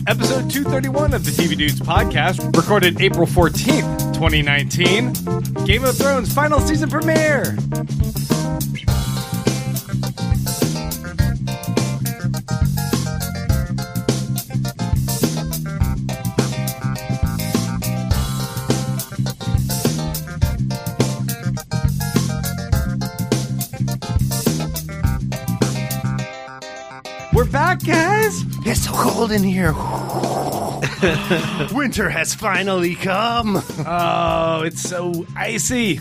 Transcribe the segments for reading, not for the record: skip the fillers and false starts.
Episode 231 of the TV Dudes podcast, recorded April 14th, 2019. Game of Thrones final season premiere. We're back, guys. It's so cold in here. Winter has finally come. Oh, it's so icy.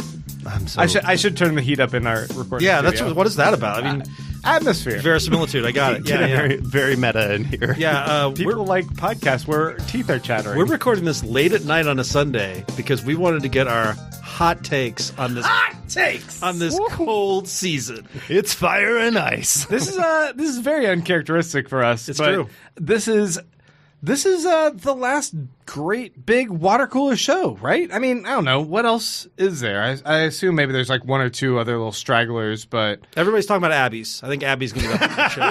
I should turn the heat up in our recording studio. What is that about? I mean, atmosphere. Verisimilitude. I got it. Yeah. Very, very meta in here. Yeah, People like podcasts where teeth are chattering. we're recording this late at night on a Sunday because we wanted to get our hot takes on this cold season. It's fire and ice. This is very uncharacteristic for us. It's but true. This is the last great big water cooler show, right? I mean, I don't know what else is there. I assume maybe there's like one or two other little stragglers, but Everybody's talking about Abby's. I think Abby's going to be the show.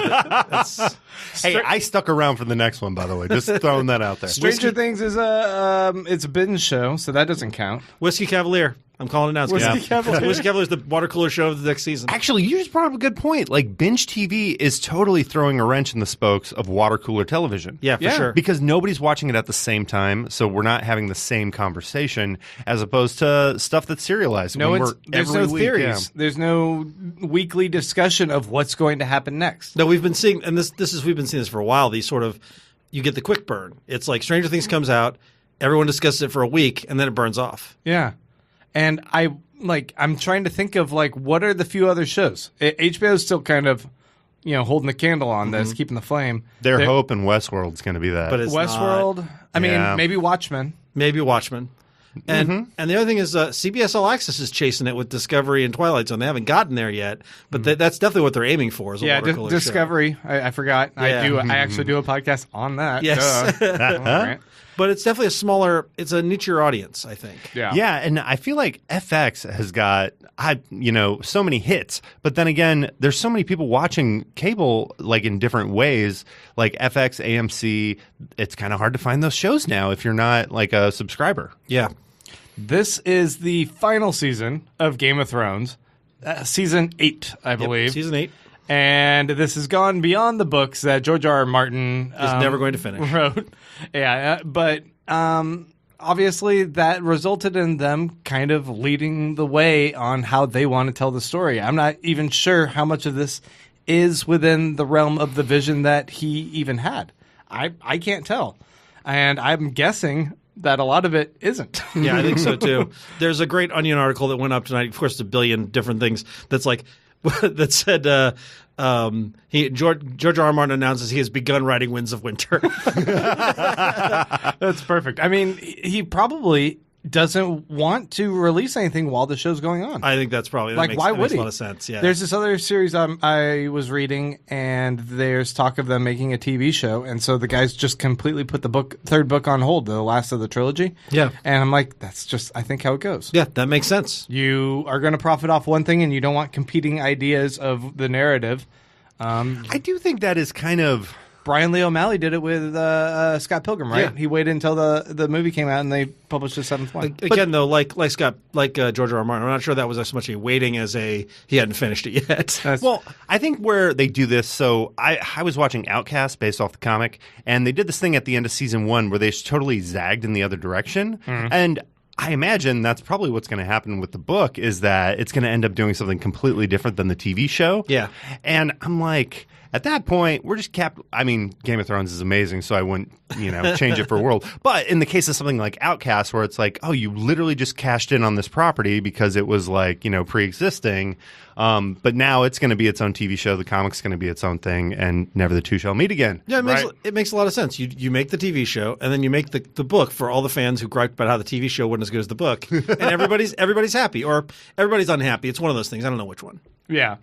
That's, Hey, I stuck around for the next one, by the way. Just throwing that out there. Stranger Things is it's a binge show, so that doesn't count. Whiskey Cavalier. I'm calling it now. Whiskey Cavalier? Whiskey Cavalier is the water cooler show of the next season. Actually, you just brought up a good point. Like, binge TV is totally throwing a wrench in the spokes of water cooler television. Yeah, for sure. Because nobody's watching it at the same time, so we're not having the same conversation as opposed to stuff that's serialized. There's no theories. There's no weekly discussion of what's going to happen next. No, we've been seeing, and we've been seeing this for a while. These sort of, you get the quick burn. It's like Stranger Things comes out, everyone discusses it for a week, and then it burns off. Yeah, and I'm trying to think of like what are the few other shows. HBO is still kind of, holding the candle on this, keeping the flame. Their hope in Westworld's going to be that. But it's Westworld. not. I mean, maybe Watchmen. Maybe Watchmen. And the other thing is CBS All Access is chasing it with Discovery and Twilight Zone. They haven't gotten there yet, but that's definitely what they're aiming for. Is a water cooler Discovery. I forgot. Yeah. I actually do a podcast on that. Yes. All right. But it's definitely it's a nicher audience, I think. Yeah. And I feel like FX has got so many hits, but then again, there's so many people watching cable like in different ways, like FX, AMC. It's kind of hard to find those shows now if you're not like a subscriber. Yeah. This is the final season of Game of Thrones, season 8, I believe. Season 8. And this has gone beyond the books that George R. R. Martin is never going to finish. Wrote. Yeah, but obviously that resulted in them kind of leading the way on how they want to tell the story. I'm not even sure how much of this is within the realm of the vision that he even had. I can't tell. And I'm guessing that a lot of it isn't. Yeah, I think so too. There's a great Onion article that went up tonight. Of course, a billion different things. That's like that said. George R. R. Martin announces he has begun writing Winds of Winter. That's perfect. I mean, he probably doesn't want to release anything while the show's going on. I think that's probably why would he? Makes a lot of sense. Yeah. There's this other series I was reading, and there's talk of them making a TV show, and so the guys just completely put the third book on hold, the last of the trilogy. Yeah, and I'm like, that's just I think how it goes. Yeah, that makes sense. You are going to profit off one thing, and you don't want competing ideas of the narrative. I do think that is kind of. Brian Lee O'Malley did it with Scott Pilgrim, right? Yeah. He waited until the movie came out and they published the seventh one. Again, though, like George R. R. Martin, I'm not sure that was as much a waiting as he hadn't finished it yet. Well, I think where they do this, so I was watching Outcast based off the comic, and they did this thing at the end of season 1 where they totally zagged in the other direction, and I imagine that's probably what's going to happen with the book is that it's going to end up doing something completely different than the TV show. Yeah. And I'm like, at that point, we're just I mean, Game of Thrones is amazing, so I wouldn't, change it for a world. But in the case of something like Outcast, where it's like, oh, you literally just cashed in on this property because it was like, pre-existing. But now it's going to be its own TV show. The comic's going to be its own thing, and never the two shall meet again. Yeah, it makes a lot of sense. You make the TV show, and then you make the book for all the fans who griped about how the TV show wasn't as good as the book, and everybody's happy or everybody's unhappy. It's one of those things. I don't know which one. Yeah.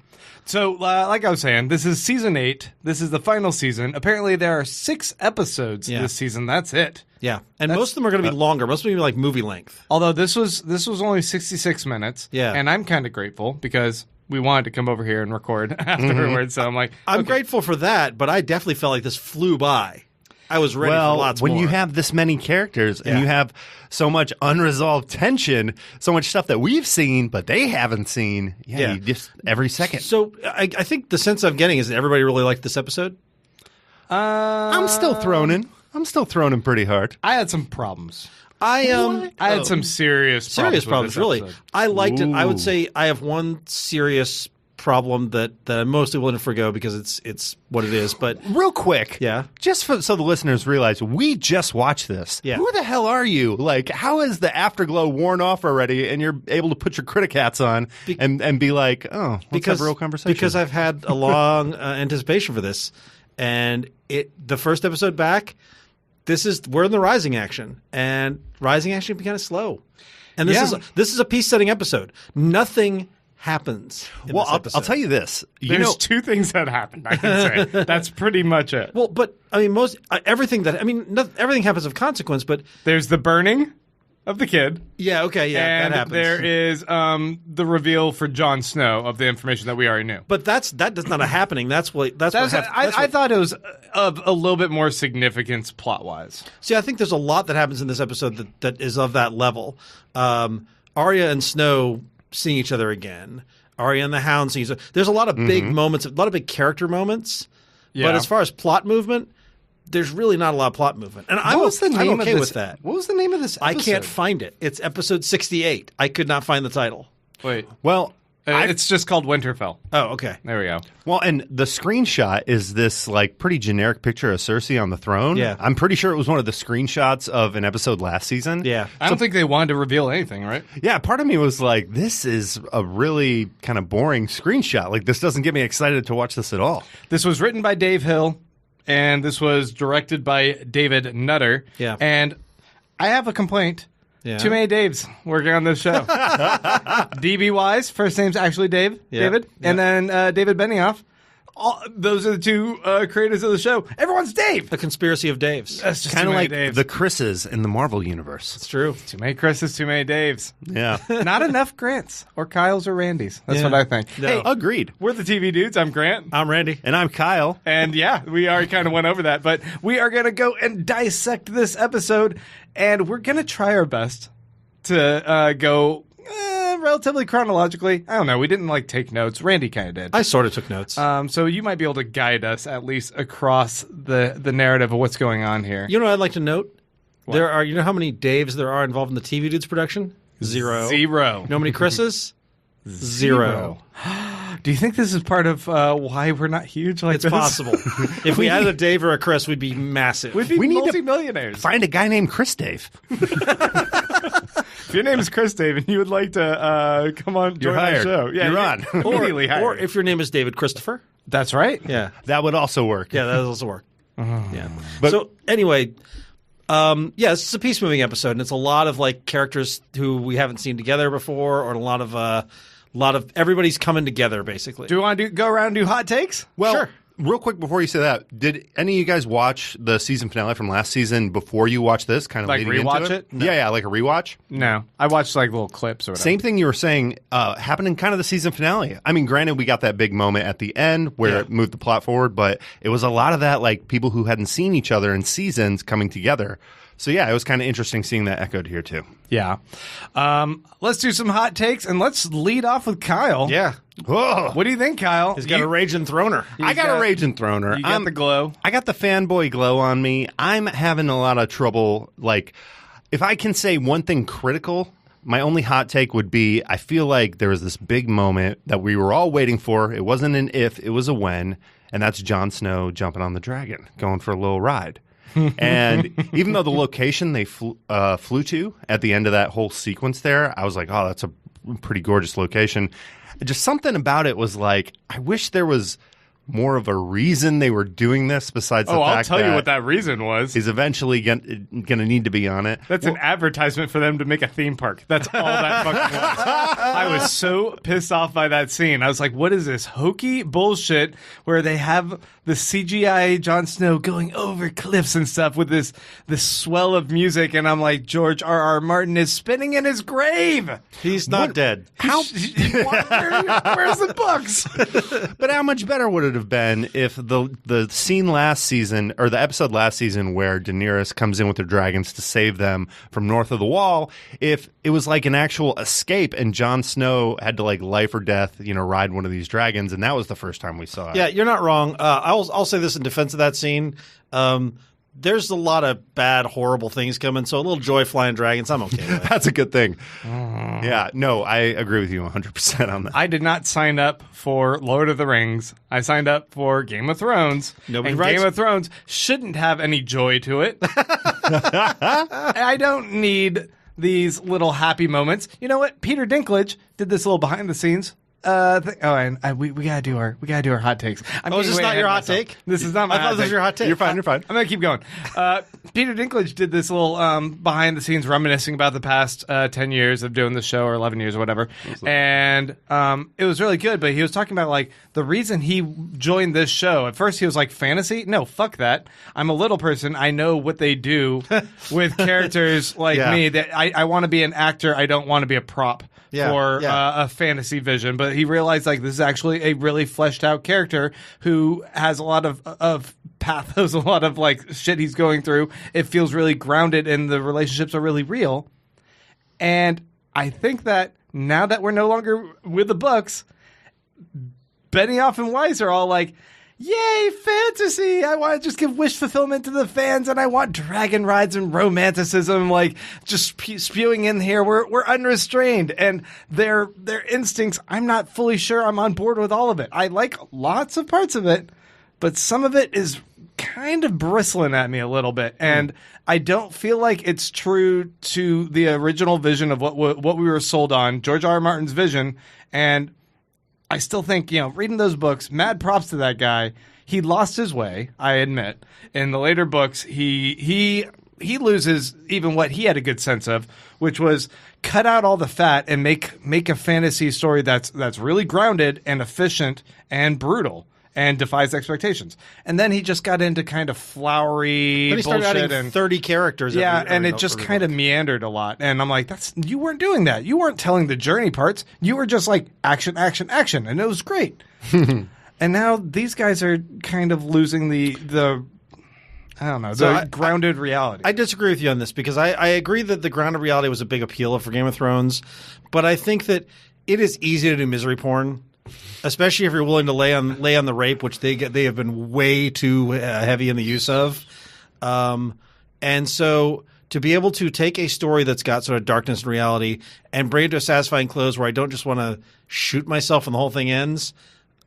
So, like I was saying, this is season 8. This is the final season. Apparently, there are 6 episodes this season. That's it. Yeah, and most of them are going to be longer. Most of them are like movie length. Although this was only 66 minutes. Yeah. And I'm kind of grateful because we wanted to come over here and record afterwards. So I'm like, I'm grateful for that, but I definitely felt like this flew by. I was ready for lots when more. you have this many characters and you have so much unresolved tension, so much stuff that we've seen but they haven't seen, you just every second. So I think the sense I'm getting is that everybody really liked this episode. I'm still thrown in. I'm still thrown in pretty hard. I had some problems. I had some serious problems with this really. episode. I liked it. I Ooh. would say I have one serious problem that I'm mostly willing to forgo because it's what it is. But Real quick, Yeah. just so the listeners realize, we just watched this. Yeah. Who the hell are you? Like, how is the afterglow worn off already and you're able to put your critic hats on and be like, oh, let's have a real conversation? Because I've had a long anticipation for this, and the first episode back, we're in the rising action, and rising action can be kind of slow, and this is a piece setting episode. Nothing happens. In this I'll episode. tell you this. There's 2 things that happened, I can say. That's pretty much it. Well, but I mean, everything happens of consequence. But There's the burning of the kid. yeah, okay, yeah, And that happens. there is the reveal for Jon Snow of the information that we already knew. But that's not a happening. That's what I thought it was of a little bit more significance plot-wise. See, I think there's a lot that happens in this episode that is of that level. Arya and Snow seeing each other again. Arya and the Hound seeing each other. There's a lot of big moments, a lot of big character moments. Yeah. But as far as plot movement, there's really not a lot of plot movement. And I'm okay with that. What was the name of this episode? I can't find it. It's episode 68. I could not find the title. Wait. Well, It's just called Winterfell. Oh, okay. There we go. Well, and the screenshot is this like pretty generic picture of Cersei on the throne. Yeah. I'm pretty sure it was one of the screenshots of an episode last season. Yeah. I don't think they wanted to reveal anything, right? Yeah, part of me was like, this is a really kind of boring screenshot. Like, this doesn't get me excited to watch this at all. This was written by Dave Hill, and this was directed by David Nutter. Yeah. And I have a complaint. Yeah. Too many Daves working on this show. DB Wise, first name's actually David, and then David Benioff. Those are the 2 creators of the show. Everyone's Dave. A conspiracy of Daves. That's just Kind too of many like Daves. the Chris's in the Marvel universe. It's true. Too many Chris's, too many Daves. Yeah. Not enough Grants or Kyles or Randys. That's Yeah. what I think. No. Hey, Agreed. we're the TV dudes. I'm Grant. I'm Randy. And I'm Kyle. And yeah, we already kind of went over that, but we are going to go and dissect this episode, and we're going to try our best to go relatively chronologically. I don't know. We didn't take notes. Randy kind of did. I sort of took notes. So you might be able to guide us at least across the narrative of what's going on here. You know what I'd like to note? You know how many Daves there are involved in the TV Dudes production? Zero. Zero. You know how many Chris's? Zero. Do you think this is part of why we're not huge like It's this? possible. If we added a Dave or a Chris, we'd be massive. We'd be We need to multimillionaires. Find a guy named Chris Dave. If your name is Chris Dave and you would like to come on join our hired. show, You're on. Immediately hired. Or if your name is David Christopher. That's right. Yeah. That would also work. Yeah, that does also work. Yeah. But- So anyway, this is a peace moving episode, and it's a lot of characters who we haven't seen together before, or a lot of everybody's coming together basically. Do you want to go around and do hot takes? Well, Sure. real quick before you say that, did any of you guys watch the season finale from last season before you watched this? Kind of Like leading rewatch into it? Yeah, like a rewatch. No. I watched little clips or whatever. Same thing you were saying happened in kind of the season finale. I mean, granted, we got that big moment at the end where it moved the plot forward, but it was a lot of that people who hadn't seen each other in seasons coming together. So yeah, it was kind of interesting seeing that echoed here too. Yeah. Let's do some hot takes, and let's lead off with Kyle. Yeah. Oh, What do you think, Kyle? He's got a raging throner. I got a raging throner. You got the glow. I got the fanboy glow on me. I'm having a lot of trouble. If I can say one thing critical, my only hot take would be I feel like there was this big moment that we were all waiting for. It wasn't an if, it was a when, and that's Jon Snow jumping on the dragon, going for a little ride. And even though the location they flew to at the end of that whole sequence there, I was like, oh, that's a pretty gorgeous location. Just something about it was I wish there was more of a reason they were doing this besides the fact I'll tell that you what that reason was. he's eventually going to need to be on it. That's an advertisement for them to make a theme park. That's all that fucking was. I was so pissed off by that scene. I was like, what is this hokey bullshit where they have the CGI Jon Snow going over cliffs and stuff with this swell of music, and I'm like, George R.R. Martin is spinning in his grave. He's not dead. How? Where's the books? But how much better would it have been if the scene last season, or the episode last season where Daenerys comes in with her dragons to save them from north of the wall, if it was like an actual escape and Jon Snow had to like life or death, ride one of these dragons, and that was the first time we saw it. Yeah, you're not wrong. I'll say this in defense of that scene. There's a lot of bad, horrible things coming, so a little joy flying dragons, I'm okay with. That's a good thing. Yeah, no, I agree with you 100% on that. I did not sign up for Lord of the Rings. I signed up for Game of Thrones. Nobody and writes- Game of Thrones shouldn't have any joy to it. I don't need these little happy moments. You know what? Peter Dinklage did this little behind the scenes. We gotta do our hot takes. Is this not your hot take? This is not my I thought hot this was take. your hot take. You're fine. I'm gonna keep going. Peter Dinklage did this little behind the scenes reminiscing about the past 10 years of doing the show, or 11 years or whatever, and it was really good. But he was talking about like the reason he joined this show. At first he was like, fantasy? No, fuck that. I'm a little person. I know what they do with characters like me. That I want to be an actor. I don't want to be a prop. For a fantasy vision, but he realized like this is actually a really fleshed out character who has a lot of pathos, a lot of like shit he's going through. It feels really grounded, and the relationships are really real. And I think that now that we're no longer with the books, Benioff and Weiss are all like, yay, fantasy! I want to just give wish fulfillment to the fans, and I want dragon rides and romanticism, like just spewing in here. We're unrestrained, and their instincts. I'm not fully sure I'm on board with all of it. I like lots of parts of it, but some of it is kind of bristling at me a little bit, and I don't feel like it's true to the original vision of what we were sold on, George R. R. Martin's vision, and I still think, reading those books, mad props to that guy. He lost his way, I admit. In the later books, he loses even what he had a good sense of, which was cut out all the fat and make a fantasy story that's really grounded and efficient and brutal and defies expectations. And then he just got into kind of flowery Then he started bullshit adding and 30 characters. and it just kind of meandered a lot. And I'm like, you weren't doing that. You weren't telling the journey parts. You were just like action, action, action, and it was great. And now these guys are kind of losing the I don't know, the grounded reality. I disagree with you on this because I agree that the grounded reality was a big appeal for Game of Thrones, but I think that it is easy to do misery porn. Especially if you're willing to lay on the rape, which they have been way too heavy in the use of, and so to be able to take a story that's got sort of darkness and reality and bring it to a satisfying close where I don't just want to shoot myself and the whole thing ends,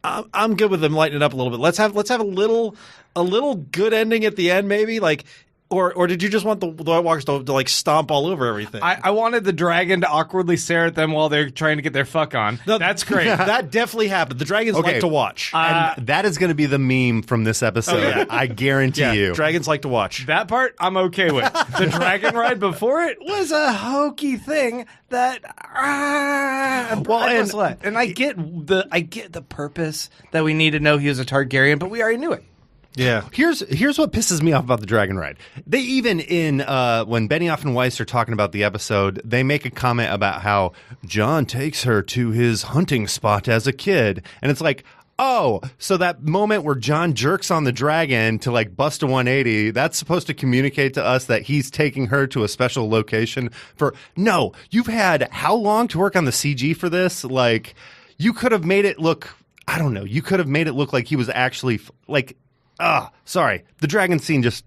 I'm good with them lighting it up a little bit. Let's have a little good ending at the end, maybe like. Or did you just want the White Walkers to like stomp all over everything? I wanted the dragon to awkwardly stare at them while they're trying to get their fuck on. No, that's great. That definitely happened. The dragons like to watch. And that is going to be the meme from this episode. I guarantee you. Dragons like to watch. That part I'm okay with. The dragon ride before it was a hokey thing that and I get the purpose that we need to know he was a Targaryen, but we already knew it. Yeah. Here's what pisses me off about the Dragon Ride. They even when Benioff and Weiss are talking about the episode, they make a comment about how Jon takes her to his hunting spot as a kid, and it's like, oh, so that moment where Jon jerks on the dragon to like bust a 180, that's supposed to communicate to us that he's taking her to a special location for. No, you've had how long to work on the CG for this? Like, you could have made it look. I don't know. You could have made it look like he was actually like. Sorry. The dragon scene just,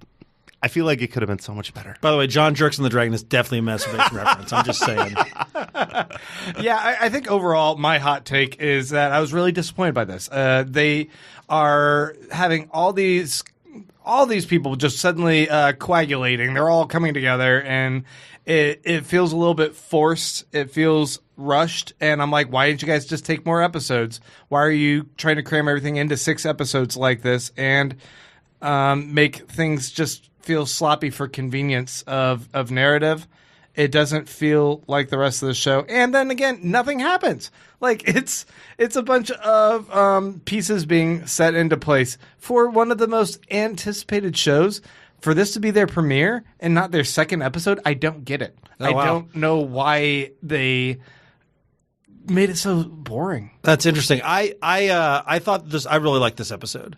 I feel like it could have been so much better. By the way, John Jerks and the Dragon is definitely a masturbation reference. I'm just saying. Yeah, I think overall my hot take is that I was really disappointed by this. They are having all these people just suddenly coagulating. They're all coming together, and it feels a little bit forced. It feels rushed, and I'm like, why didn't you guys just take more episodes? Why are you trying to cram everything into 6 episodes like this and make things just feel sloppy for convenience of narrative? It doesn't feel like the rest of the show. And then again, nothing happens. Like it's a bunch of pieces being set into place for one of the most anticipated shows. For this to be their premiere and not their second episode, I don't get it. I don't know why they made it so boring. That's interesting. I thought this. I really liked this episode.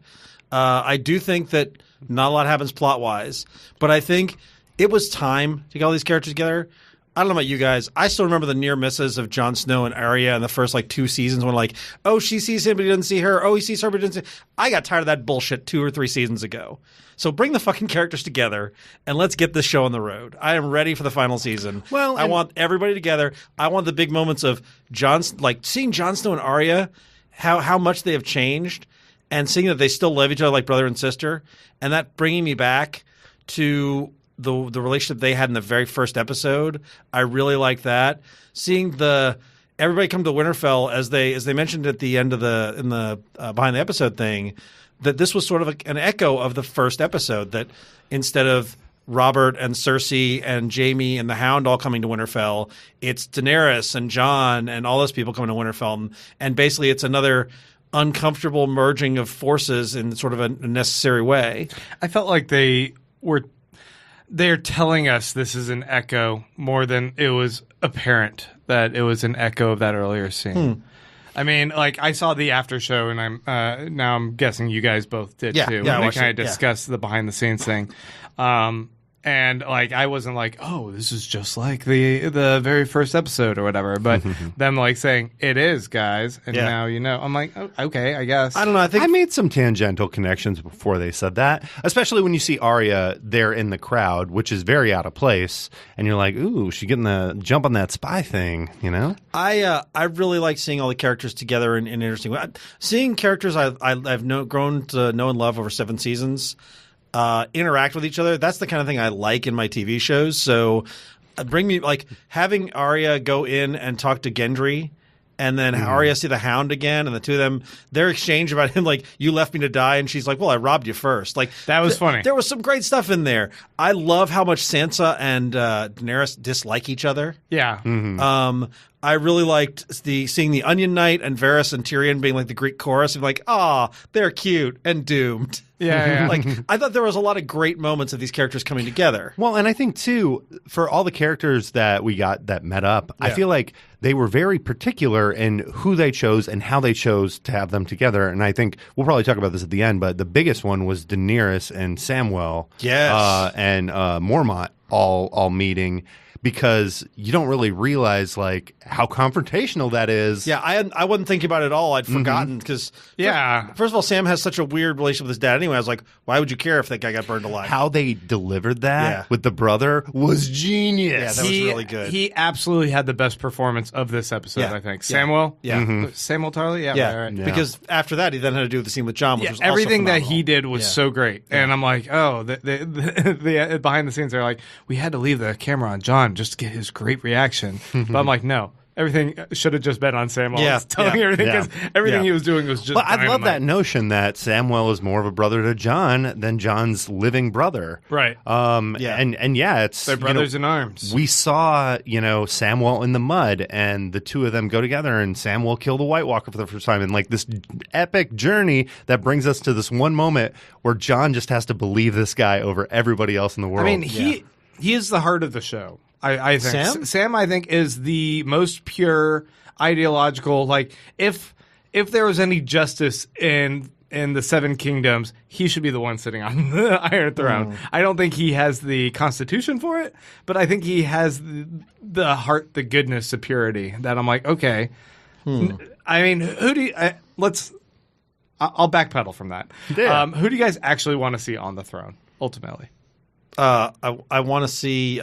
I do think that not a lot happens plot wise, but I think it was time to get all these characters together. I don't know about you guys. I still remember the near misses of Jon Snow and Arya in the first 2 seasons when oh, she sees him but he doesn't see her. Oh, he sees her but he doesn't see. I got tired of that bullshit 2 or 3 seasons ago. So bring the fucking characters together and let's get this show on the road. I am ready for the final season. Well, I want everybody together. I want the big moments of seeing Jon Snow and Arya, how much they have changed, and seeing that they still love each other like brother and sister, and that bringing me back to the relationship they had in the very first episode. I really like that. Seeing everybody come to Winterfell as they mentioned at the end of the behind the episode thing, that this was sort of an echo of the first episode, that instead of Robert and Cersei and Jaime and the Hound all coming to Winterfell, it's Daenerys and Jon and all those people coming to Winterfell, and basically it's another uncomfortable merging of forces in sort of a necessary way. I felt like they're telling us this is an echo more than it was apparent that it was an echo of that earlier scene. I mean, I saw the after show, and I'm guessing you guys both did too. Yeah, they kind of discussed the behind the scenes thing. And I wasn't oh, this is just like the very first episode or whatever. But them saying it is, guys, and now you know. I'm like, oh, okay, I guess. I don't know. I think I made some tangential connections before they said that, especially when you see Arya there in the crowd, which is very out of place, and you're like, ooh, she's getting the jump on that spy thing, you know? I really like seeing all the characters together in an interesting way. Seeing characters I've grown to know and love over 7 seasons. Interact with each other. That's the kind of thing I like in my TV shows. So bring me having Arya go in and talk to Gendry, and then Arya see the Hound again, and the two of them, their exchange about him, you left me to die, and she's like, well, I robbed you first. That was funny. There was some great stuff in there. I love how much Sansa and Daenerys dislike each other. Yeah. I really liked seeing the Onion Knight and Varys and Tyrion being the Greek chorus of they're cute and doomed. Yeah. I thought there was a lot of great moments of these characters coming together. Well, and I think too, for all the characters that we got that met up, I feel like they were very particular in who they chose and how they chose to have them together. And I think we'll probably talk about this at the end, but the biggest one was Daenerys and Samwell, and Mormont all meeting. Because you don't really realize how confrontational that is. Yeah, I wasn't thinking about it at all. I'd forgotten because first of all, Sam has such a weird relationship with his dad. Anyway, I was like, why would you care if that guy got burned alive? How they delivered that with the brother was genius. Yeah, that was really good. He absolutely had the best performance of this episode. I think Samwell. Samuel Tarly. Yeah. Because after that, he then had to do the scene with John, which was also everything that phenomenal. he did was so great. And I'm like, oh, the behind the scenes, they're like, we had to leave the camera on John just to get his great reaction. But I'm like, no. Everything should have just been on Samuel. Telling everything because everything he was doing was just. But I love that notion that Samwell is more of a brother to John than John's living brother. Right. It's they're brothers in arms. We saw Samwell in the mud, and the two of them go together, and Samwell kill the White Walker for the first time, and this epic journey that brings us to this one moment where John just has to believe this guy over everybody else in the world. I mean, he is the heart of the show. I think Sam, I think, is the most pure ideological. If there was any justice in the 7 kingdoms, he should be the one sitting on the Iron Throne. I don't think he has the constitution for it, but I think he has the heart, the goodness, the purity. That I'm like, okay. I mean, who do you? I'll backpedal from that. Yeah. Who do you guys actually want to see on the throne ultimately? I want to see.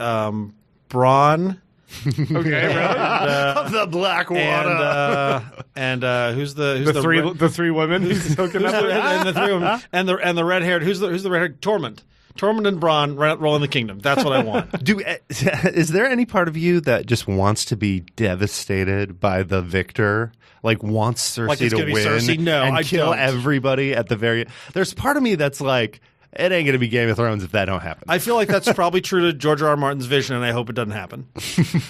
Braun. Okay, really? Of the Blackwater. And who's the three women he's hooking up with? and the 3 women and the red haired who's the red haired Tormund. Tormund and Bronn rolling the kingdom. That's what I want. Is there any part of you that just wants to be devastated by the victor? Like wants Cersei Like it's to gonna be win Cersei? No, and I kill don't. everybody at the very. There's part of me that's like, it ain't gonna be Game of Thrones if that don't happen. I feel like that's probably true to George R. R. Martin's vision, and I hope it doesn't happen.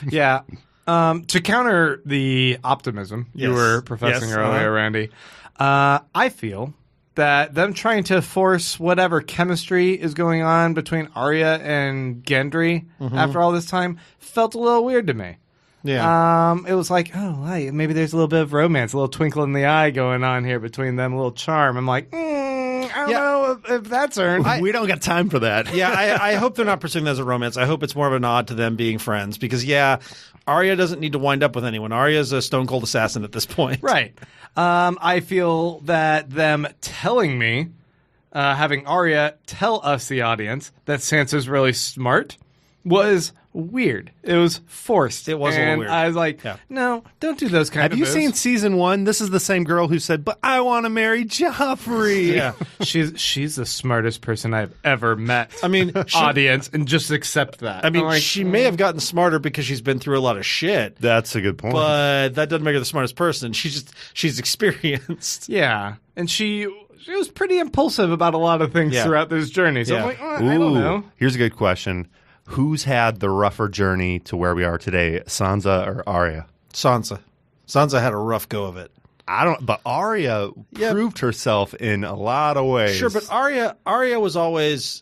Yeah. To counter the optimism you Yes. were professing Yes, earlier, Randy, I feel that them trying to force whatever chemistry is going on between Arya and Gendry after all this time felt a little weird to me. Yeah. It was like, oh, hey, maybe there's a little bit of romance, a little twinkle in the eye going on here between them, a little charm. I'm like, I don't know if that's earned. We don't got time for that. Yeah, I hope they're not pursuing that as a romance. I hope it's more of a nod to them being friends because, Arya doesn't need to wind up with anyone. Arya's a stone cold assassin at this point. Right. I feel that them telling me, having Arya tell us, the audience, that Sansa's really smart was weird. It was forced. It was a little weird. I was like, no, don't do those kind of Have you moves. seen season 1? This is the same girl who said, "But I want to marry Joffrey." Yeah. She's the smartest person I've ever met. I mean, audience, and just accept that. I mean, I'm like, she may have gotten smarter because she's been through a lot of shit, That's a good point. but that doesn't make her the smartest person. She's experienced. yeah. And she was pretty impulsive about a lot of things Yeah. throughout this journey. So Yeah. I'm like, I don't know. Here's a good question. Who's had the rougher journey to where we are today, Sansa or Arya? Sansa. Sansa had a rough go of it. But Arya proved herself in a lot of ways. Sure, but Arya was always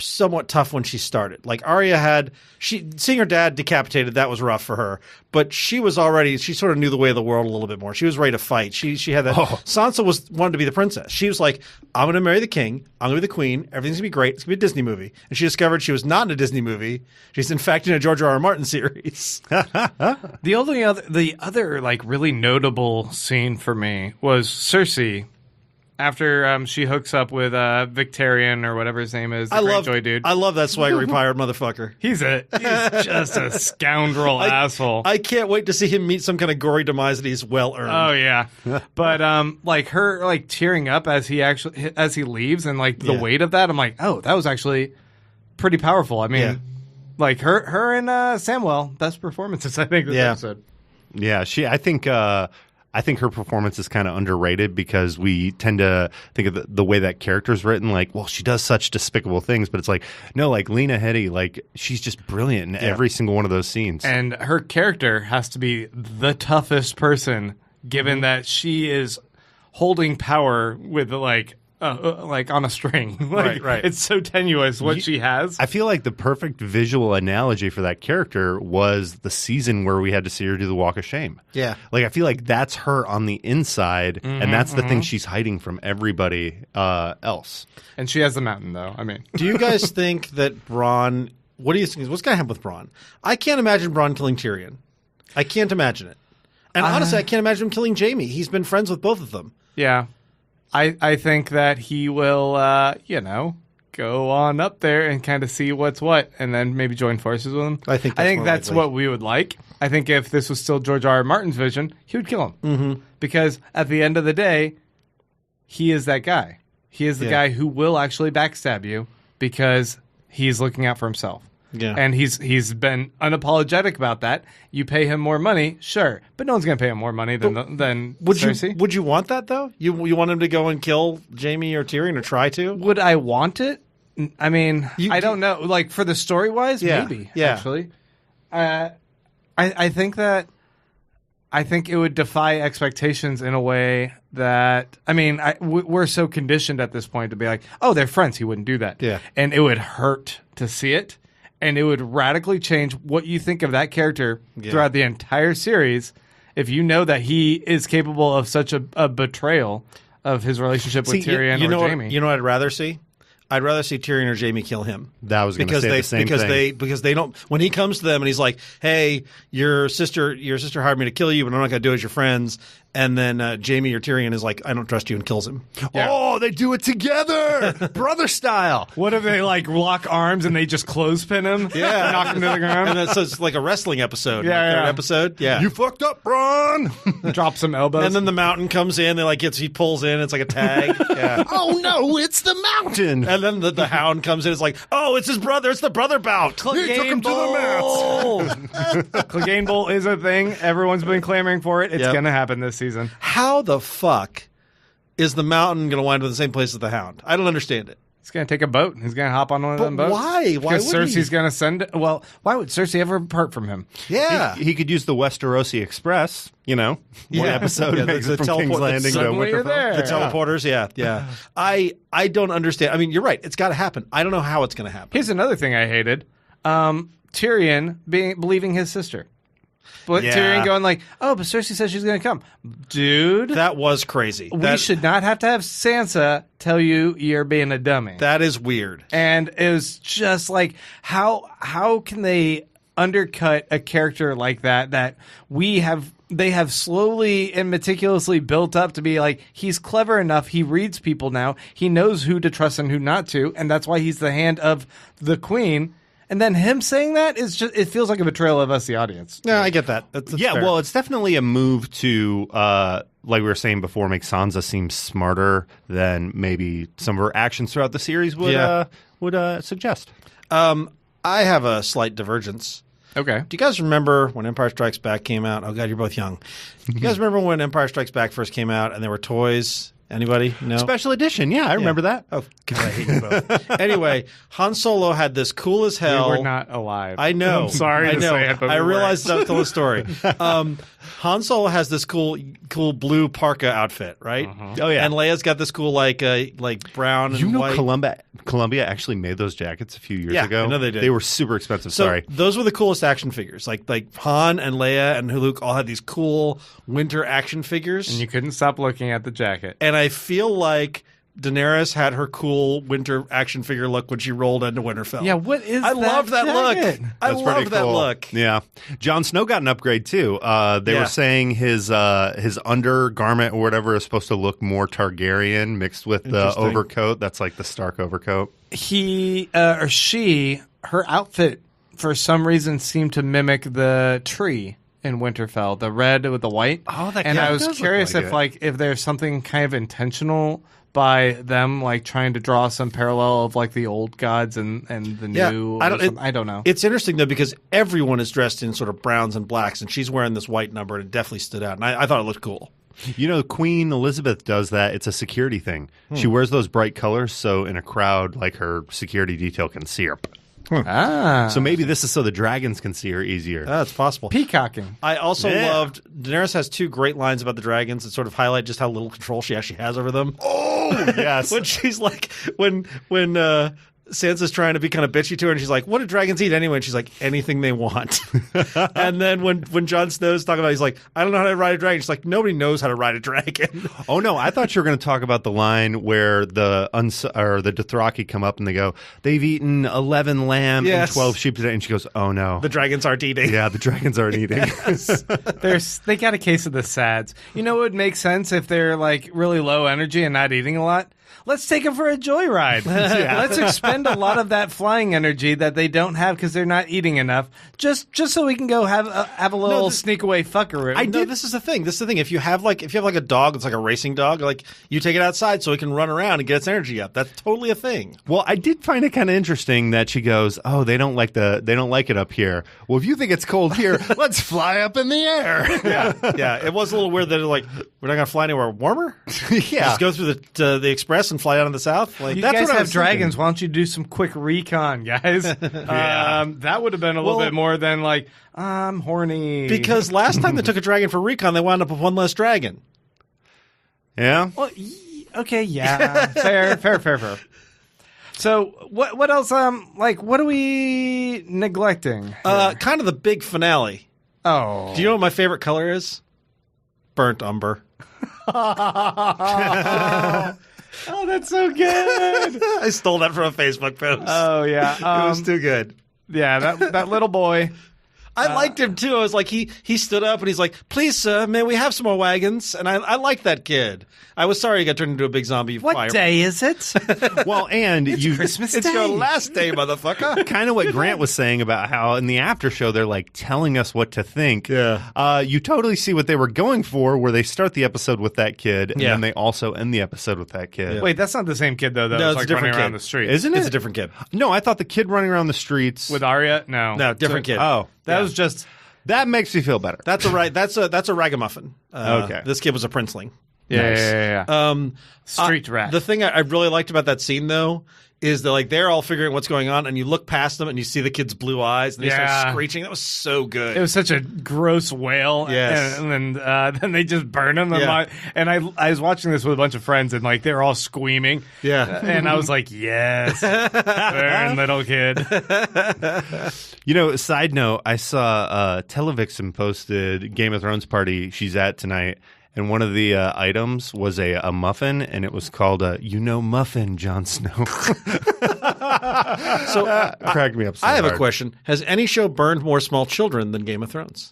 somewhat tough when she started. Like Arya seeing her dad decapitated, that was rough for her. But she sort of knew the way of the world a little bit more. She was ready to fight. She had that. Sansa wanted to be the princess. She was like, I'm going to marry the king. I'm going to be the queen. Everything's going to be great. It's going to be a Disney movie. And she discovered she was not in a Disney movie. She's in fact in a George R. R. Martin series. The other like really notable scene for me was Cersei after she hooks up with Victarion or whatever his name is, the Greyjoy dude. I love that swaggery pirate motherfucker. He's just a scoundrel asshole. I can't wait to see him meet some kind of gory demise that he's well earned. Oh yeah, but like her like tearing up as he leaves and like the weight of that, I'm like, oh, that was actually pretty powerful. I mean, like her and Samwell, best performances I think this episode. Yeah, I think her performance is kind of underrated because we tend to think of the way that character's written, like, well, she does such despicable things, but it's like, no, like Lena Headey, like she's just brilliant in every single one of those scenes. And her character has to be the toughest person, given that she is holding power with like on a string. Like, right. It's so tenuous what she has. I feel like the perfect visual analogy for that character was the season where we had to see her do the Walk of Shame. Yeah. Like, I feel like that's her on the inside, and that's the thing she's hiding from everybody else. And she has the mountain, though. I mean, Do you guys think that Bronn? What do you think? What's going to happen with Bronn? I can't imagine Bronn killing Tyrion. I can't imagine it. And honestly, I can't imagine him killing Jaime. He's been friends with both of them. yeah. I think that he will, go on up there and kind of see what's what, and then maybe join forces with him. I think that's more likely. what we would like. I think if this was still George R. R. Martin's vision, he would kill him. Mm-hmm. Because at the end of the day, he is that guy. He is the guy who will actually backstab you because he's looking out for himself. Yeah. And he's been unapologetic about that. You pay him more money, sure, but no one's going to pay him more money than Cersei. Would you want that though? You want him to go and kill Jaime or Tyrion or try to? Would I want it? I mean, I don't know. Like for the story wise, maybe. Yeah. Actually, I think it would defy expectations in a way that we're so conditioned at this point to be like, oh, they're friends. He wouldn't do that. Yeah. And it would hurt to see it, and it would radically change what you think of that character throughout the entire series. If you know that he is capable of such a betrayal of his relationship with Tyrion or Jaime. You know what I'd rather see? I'd rather see Tyrion or Jaime kill him. That was going to say the same thing. Because they don't. When he comes to them and he's like, "Hey, your sister hired me to kill you, but I'm not going to do it as your friends." And then Jaime or Tyrion is like, "I don't trust you," and kills him. Yeah. Oh, they do it together, brother style. What if they like lock arms and they just clothespin him? Yeah. Knock him to the ground. And that's it's like a wrestling episode. Yeah, like third yeah. episode. Yeah. You fucked up, Bron. Drop some elbows. And then the mountain comes in. He pulls in. It's like a tag. Yeah. Oh no, it's the mountain. And then the hound comes in. It's like, oh, it's his brother. It's the brother bout. Clegane Bowl. Clegane Bowl is a thing. Everyone's been clamoring for it. It's going to happen this season. How the fuck is the mountain going to wind up in the same place as the hound? I don't understand it. He's going to take a boat. He's going to hop on one of them boats. Why? Why Because would Cersei's going to send it. Well, why would Cersei ever part from him? Yeah. He could use the Westerosi Express, one episode makes it from King's Landing to Suddenly you're Winterfell. there. The teleporters, yeah. I don't understand. I mean, you're right. It's got to happen. I don't know how it's going to happen. Here's another thing I hated. Tyrion believing his sister. But Yeah. Tyrion going like, oh, but Cersei says she's going to come. Dude, That was crazy. we should not have to have Sansa tell you you're being a dummy. That is weird. And it was just like, how can they undercut a character like that they have slowly and meticulously built up to be like, he's clever enough, he reads people now, he knows who to trust and who not to, and that's why he's the hand of the queen. And then him saying that is just, it feels like a betrayal of us, the audience. Yeah, I get that. That's Yeah, fair. well, it's definitely a move to, like we were saying before, make Sansa seem smarter than maybe some of her actions throughout the series would suggest. I have a slight divergence. Okay. Do you guys remember when Empire Strikes Back came out? Oh, God, you're both young. Do you guys remember when Empire Strikes Back first came out and there were toys? Anybody? No? Special edition, yeah, I remember that. Oh, God, I hate you both. Anyway, Han Solo had this cool as hell. We were not alive. I know. I'm sorry I to know. say it, but I we realized weren't. that till the story. Han Solo has this cool blue parka outfit, right? Oh, yeah. And Leia's got this cool like brown and white. Columbia actually made those jackets a few years Yeah, ago. I know they did. They were super expensive. So Sorry. those were the coolest action figures. Like Han and Leia and Luke all had these cool winter action figures. And you couldn't stop looking at the jacket. And I feel like Daenerys had her cool winter action figure look when she rolled into Winterfell. Yeah, what is I that love that jacket? look. I That's pretty love that cool. look. Yeah, Jon Snow got an upgrade too. They were saying his undergarment or whatever is supposed to look more Targaryen mixed with the Interesting. overcoat. That's like the Stark overcoat. He or she, her outfit for some reason seemed to mimic the tree in Winterfell, the red with the white. Oh, that and yeah, I it was does look curious like if there's something kind of intentional by them, like trying to draw some parallel of like the old gods and the new. I I don't know. It's interesting though because everyone is dressed in sort of browns and blacks, and she's wearing this white number, and it definitely stood out. And I thought it looked cool. Queen Elizabeth does that. It's a security thing. She wears those bright colors so in a crowd, like her security detail can see her. So maybe this is so the dragons can see her easier. That's possible. Peacocking. I also Yeah. loved Daenerys has two great lines about the dragons that sort of highlight just how little control she actually has over them. Oh, yes. When she's like, when Sansa's trying to be kind of bitchy to her, and she's like, "What do dragons eat anyway?" And she's like, "Anything they want." And then when Jon Snow's talking about, it, he's like, "I don't know how to ride a dragon." She's like, "Nobody knows how to ride a dragon." Oh no! I thought you were going to talk about the line where the Dothraki come up and they go, "They've eaten 11 lamb Yes. and 12 sheep today," and she goes, "Oh no, The dragons aren't eating. yeah, the dragons aren't eating." They got a case of the sads. You know, it would make sense if they're like really low energy and not eating a lot. Let's take them for a joyride. Let's expend a lot of that flying energy that they don't have because they're not eating enough, just so we can go have a little sneak away fuckaroo. No, this is the thing. This is the thing. If you have like a dog that's like a racing dog, like you take it outside so it can run around and get its energy up. That's totally a thing. Well, I did find it kind of interesting that she goes, "Oh, they don't like it up here." Well, if you think it's cold here, let's fly up in the air. Yeah. It was a little weird that like we're not gonna fly anywhere warmer. Yeah. Just go through the express and fly out in the south. Like you that's guys what I have was dragons. Why don't you do some quick recon, guys? That would have been a little bit more than like, I'm horny. because last time they took a dragon for recon, they wound up with one less dragon. Yeah. Well, okay, yeah, fair. So what else? What are we neglecting? Kind of the big finale. Oh, Do you know what my favorite color is? Burnt umber. oh, that's so good. I stole that from a Facebook post. Oh yeah, it was too good. yeah. That little boy. I liked him too. I was like, he stood up and he's like, "Please, sir, may we have some more wagons?" And I liked that kid. I was sorry he got turned into a big zombie. What day is it? Well, and Christmas It's Day. your last day, motherfucker. kind of what Grant was saying about how in the after show they're like telling us what to think. Yeah. You totally see what they were going for, where they start the episode with that kid, and Yeah. then they also end the episode with that kid. Wait, that's not the same kid though. That No, was it's a like different running around kid. the street. Isn't it? It's a different kid. No, I thought the kid running around the streets With Arya? No. No, different kid. Oh, That was just. that makes me feel better. That's a ragamuffin. Okay. This kid was a princeling. Yeah. Street rat. The thing I really liked about that scene, though, is that they're all figuring what's going on, and you look past them and you see the kid's blue eyes, and they start screeching. That was so good. It was such a gross wail. Yes. And then they just burn him. Yeah. And I was watching this with a bunch of friends, and they were all squeaming. Yeah. And I was like, yes, burn, little kid. Side note, I saw Televixen posted Game of Thrones party she's at tonight, and one of the items was a muffin, and it was called Muffin, Jon Snow. So Cracked me up so I have a hard. question. Has any show burned more small children than Game of Thrones?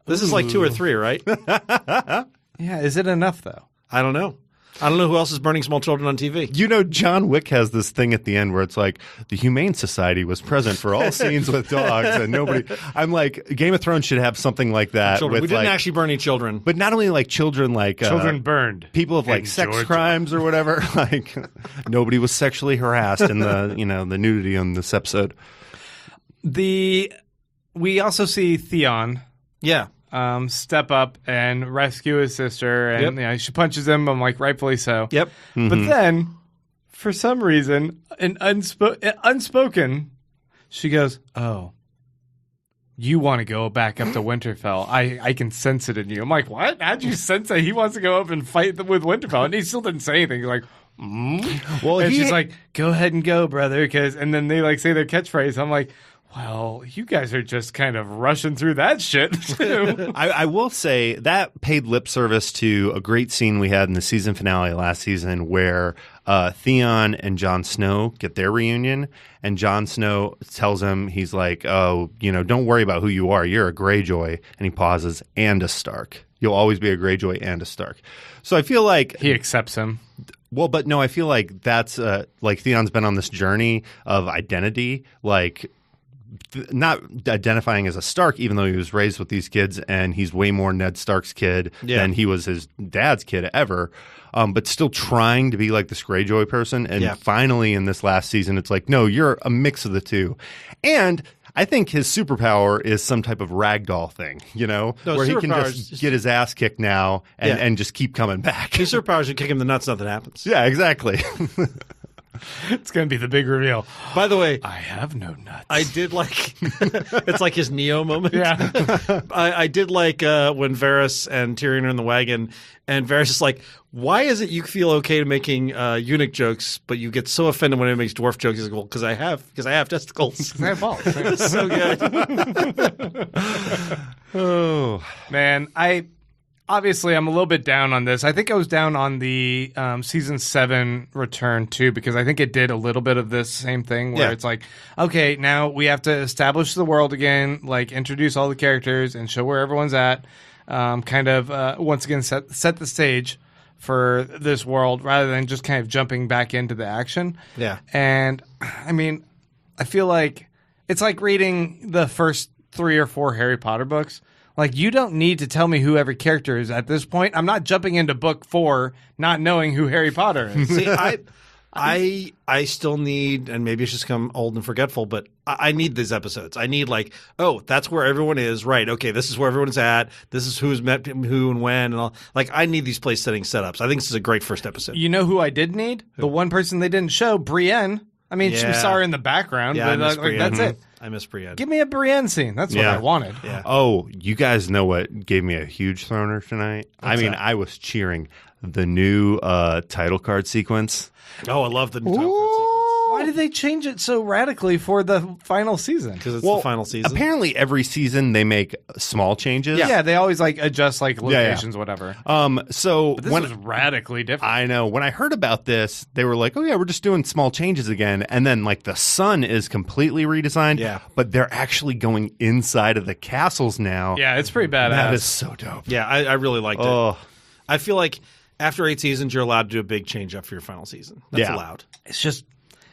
This is like 2 or 3, right? Yeah, is it enough, though? I don't know. I don't know who else is burning small children on TV. John Wick has this thing at the end where it's like the Humane Society was present for all scenes with dogs, and nobody. I'm like, Game of Thrones should have something like that. Children. With We didn't actually burn any children. but not only like children, like Children burned. people of like in sex Georgia. crimes or whatever. Like nobody was sexually harassed in the the nudity on this episode. We also see Theon Yeah. step up and rescue his sister, and Yep. she punches him. I'm like, rightfully so. Yep. But then, for some reason, unspoken, she goes, "Oh, you want to go back up to Winterfell? I can sense it in you." I'm like, "What? How'd you sense that he wants to go up and fight with Winterfell?" And he still didn't say anything. He's like, Well, and she's like, "Go ahead and go, brother," and then they say their catchphrase. I'm like, well, you guys are just kind of rushing through that shit too. I will say that paid lip service to a great scene we had in the season finale last season where Theon and Jon Snow get their reunion, and Jon Snow tells him, he's like, "Oh, don't worry about who you are. You're a Greyjoy." And he pauses, "And a Stark. You'll always be a Greyjoy and a Stark." So I feel like He accepts him. well, but no, I feel like that's like Theon's been on this journey of identity, like not identifying as a Stark, even though he was raised with these kids, and he's way more Ned Stark's kid than he was his dad's kid ever. But still trying to be like this Greyjoy person. And finally, in this last season, it's like, no, you're a mix of the two. And I think his superpower is some type of ragdoll thing, where he can just get his ass kicked now and just keep coming back. His superpower is to kick him in the nuts, nothing happens. Yeah, exactly. It's going to be the big reveal. By the way, I have no nuts. I did like it's like his Neo moment. Yeah. I did like when Varys and Tyrion are in the wagon, and Varys is like, "Why is it you feel okay making eunuch jokes, but you get so offended when it makes dwarf jokes?" He's like, "Well, because I have testicles." I have balls. So good. Oh, Man, obviously, I'm a little bit down on this. I think I was down on the season 7 return too, because I think it did a little bit of this same thing where it's like, okay, now we have to establish the world again, like introduce all the characters and show where everyone's at. Once again set the stage for this world rather than just kind of jumping back into the action. Yeah. And I mean, I feel like it's like reading the first 3 or 4 Harry Potter books. Like, you don't need to tell me who every character is at this point. I'm not jumping into book 4 not knowing who Harry Potter is. See, I still need, and maybe it's just come old and forgetful, but I need these episodes. I need that's where everyone is. Right. Okay. This is where everyone's at. This is who's met who and when and all. Like, I need these place setting setups. I think this is a great first episode. You know who I did need? The one person they didn't show, Brienne. I mean, we saw her in the background, Yeah, but that's it. I miss Brienne. Give me a Brienne scene. That's what I wanted. Yeah. Oh, you guys know what gave me a huge throner tonight? I was cheering the new title card sequence. Oh, I love the new title card sequence. Why did they change it so radically for the final season? Because it's the final season. Apparently, every season they make small changes. Yeah, they always like adjust like locations, whatever. So But this was radically different. I know when I heard about this, they were like, "Oh yeah, we're just doing small changes again," and then like the sun is completely redesigned. Yeah. but they're actually going inside of the castles now. Yeah, it's pretty badass. that is so dope. Yeah, I really liked Oh. it. I feel like after 8 seasons, you're allowed to do a big change up for your final season. That's Yeah. allowed. It's just,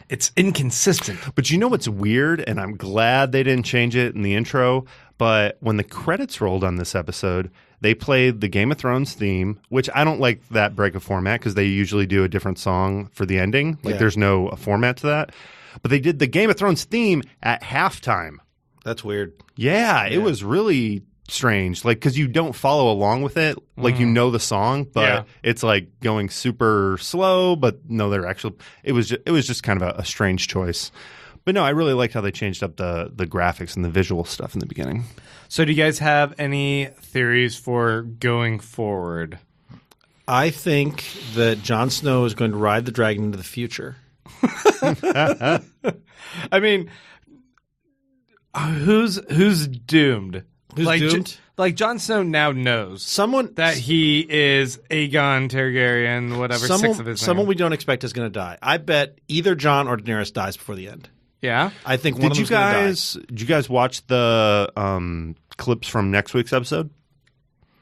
it's inconsistent. But you know what's weird, and I'm glad they didn't change it in the intro, but when the credits rolled on this episode, they played the Game of Thrones theme, which I don't like that break of format because they usually do a different song for the ending. Like there's no format to that. But they did the Game of Thrones theme at halftime. That's weird. Yeah, it was really strange. Like, because you don't follow along with it. Like, you know the song, but it's like going super slow. But no, they're actually. It was just kind of a strange choice. But no, I really liked how they changed up the graphics and the visual stuff in the beginning. So, do you guys have any theories for going forward? I think that Jon Snow is going to ride the dragon into the future. I mean, who's doomed? Who's doomed? Like Jon Snow now knows Someone that he is Aegon Targaryen, whatever, sixth of his someone name. we don't expect is going to die. I bet either Jon or Daenerys dies before the end. Yeah? I think one of them's going to die. Did you guys watch the clips from next week's episode?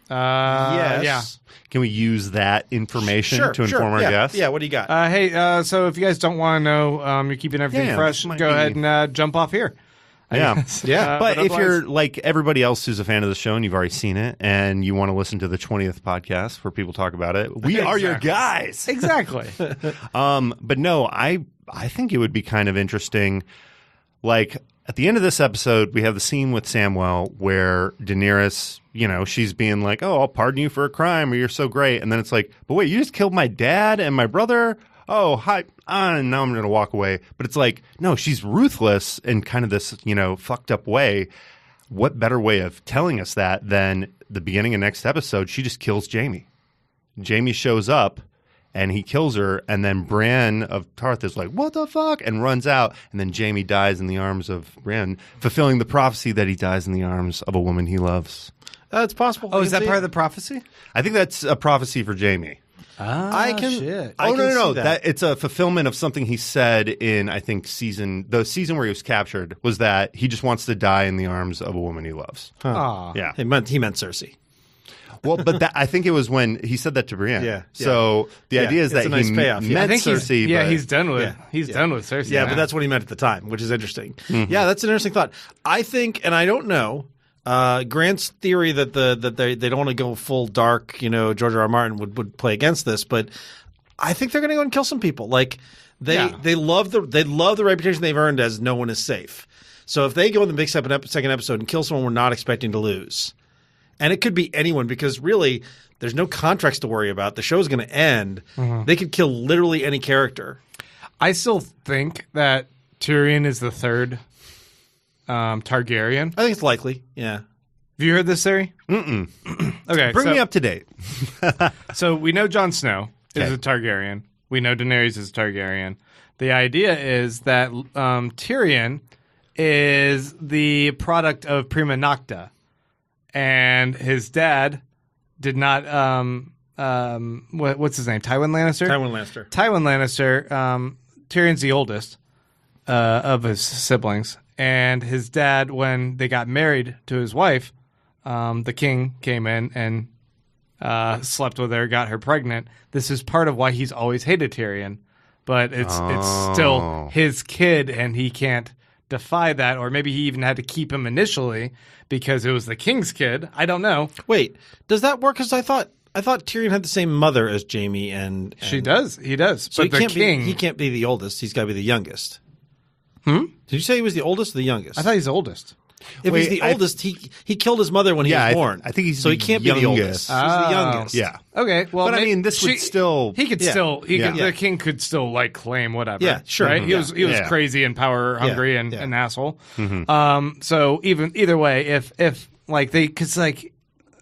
Yes. Yeah. Can we use that information to inform our guests? Yeah, what do you got? Hey, so if you guys don't want to know, you're keeping everything Yeah, fresh, this might go be- ahead and jump off here. I Yeah. guess. Yeah. But if otherwise- you're like everybody else who's a fan of the show and you've already seen it and you want to listen to the 20th podcast where people talk about it, we are your Exactly. guys. Exactly. But no, I think it would be kind of interesting. Like at the end of this episode, we have the scene with Samwell where Daenerys, she's being like, "Oh, I'll pardon you for a crime, or you're so great," and then it's like, "But wait, you just killed my dad and my brother." Oh, hi. And now I'm going to walk away. But it's like, no, she's ruthless in kind of this, fucked up way. What better way of telling us that than the beginning of next episode? She just kills Jaime. Jaime shows up and he kills her. And then Bran of Tarth is like, what the fuck? And runs out. And then Jaime dies in the arms of Bran, fulfilling the prophecy that he dies in the arms of a woman he loves. It's possible. Oh, is that part of the prophecy? I think that's a prophecy for Jaime. I can. Shit. I Oh can no! see that. It's a fulfillment of something he said in I think the season where he was captured was that he just wants to die in the arms of a woman he loves. Aw. Yeah. He meant Cersei. Well, but I think it was when he said that to Brienne. Yeah. So the idea is It's that a nice he payoff. Yeah. I meant think Cersei. but he's done with Yeah. he's done with Cersei. Yeah, now. but that's what he meant at the time, which is interesting. Yeah, that's an interesting thought. I think, and I don't know, Grant's theory that they don't want to go full dark, George R.R. Martin would play against this, but I think they're going to go and kill some people. Like they love the reputation they've earned as no one is safe. So if they go in the big second episode and kill someone we're not expecting to lose, and it could be anyone because really there's no contracts to worry about. The show's going to end. They could kill literally any character. I still think that Tyrion is the third Targaryen. I think it's likely. Yeah. Have you heard this theory? Mm-mm. Okay, Bring so, me up to date. So we know Jon Snow is Okay. a Targaryen. We know Daenerys is a Targaryen. The idea is that Tyrion is the product of Prima Nocta, and his dad did not. What's his name? Tywin Lannister. Tywin Lannister. Tyrion's the oldest of his siblings, and his dad, when they got married to his wife, the king came in and slept with her, got her pregnant. This is part of why he's always hated Tyrion, but it's still his kid, and he can't defy that. Or maybe he even had to keep him initially because it was the king's kid. I don't know. Wait, does that work? Because I thought Tyrion had the same mother as Jaime, and She does. He does. So but the king. he can't be the oldest. He's got to be the youngest. Hmm? Did you say he was the oldest or the youngest? I thought he's the oldest. If he's the oldest, he killed his mother when he was born. I think he's so the he can't be the youngest. oldest. He's the youngest. Yeah. Okay. Well, But I mean, this would still. He could Yeah. still. He Yeah. could. The king could still like claim whatever. Yeah, sure. Right? Mhm. He was Yeah. crazy and power hungry and Yeah. an asshole. Mm-hmm. So either way, if like they because like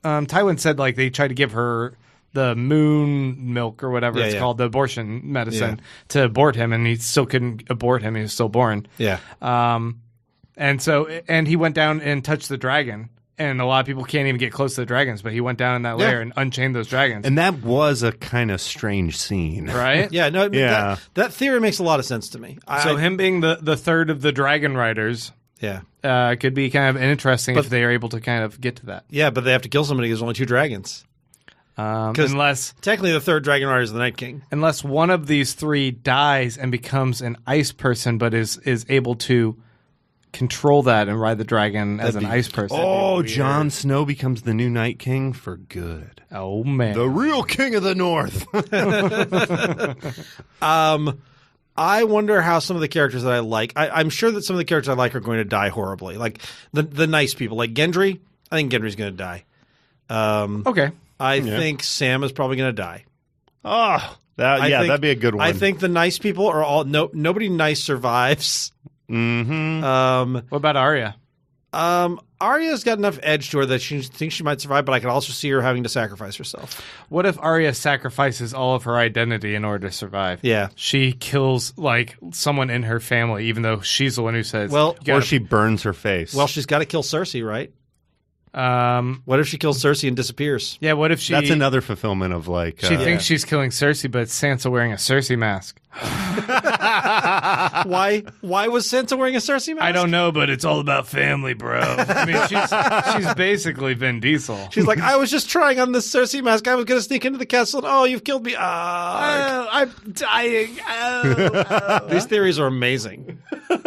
Tywin said like they tried to give her the moon milk or whatever it's yeah. called, the abortion medicine, to abort him, and he still couldn't abort him. He was stillborn. Yeah. And he went down and touched the dragon. And a lot of people can't even get close to the dragons, but he went down in that lair and unchained those dragons. And that was a kind of strange scene. Right? Yeah, no, Yeah. That theory makes a lot of sense to me. So him being the third of the dragon riders could be kind of interesting if they are able to kind of get to that. Yeah, but they have to kill somebody because there's only 2 dragons. Unless Technically, the third dragon rider is the Night King. unless one of these 3 dies and becomes an ice person, but is able to control that and ride the dragon as an ice person. Oh, Jon Snow becomes the new Night King for good. Oh, man. The real king of the North. I wonder how some of the characters that I like. I'm sure that some of the characters I like are going to die horribly. Like the nice people, like Gendry. I think Gendry's going to die. Okay. I think Sam is probably going to die. Oh, that'd be a good one. I think the nice people are all nobody nice survives. Mm-hmm. What about Arya? Arya's got enough edge to her that she thinks she might survive, but I can also see her having to sacrifice herself. What if Arya sacrifices all of her identity in order to survive? Yeah. She kills, like, someone in her family, even though she's the one who says... Well, or she burns her face. Well, she's got to kill Cersei, right? Um, What if she kills Cersei and disappears? yeah, what if she... That's another fulfillment of like... She thinks she's killing Cersei, but it's Sansa wearing a Cersei mask. Why was Sansa wearing a Cersei mask? I don't know, but it's all about family, bro. I mean, she's basically Vin Diesel. She's like, I was just trying on this Cersei mask. I was going to sneak into the castle, and oh, you've killed me. I'm dying. These theories are amazing.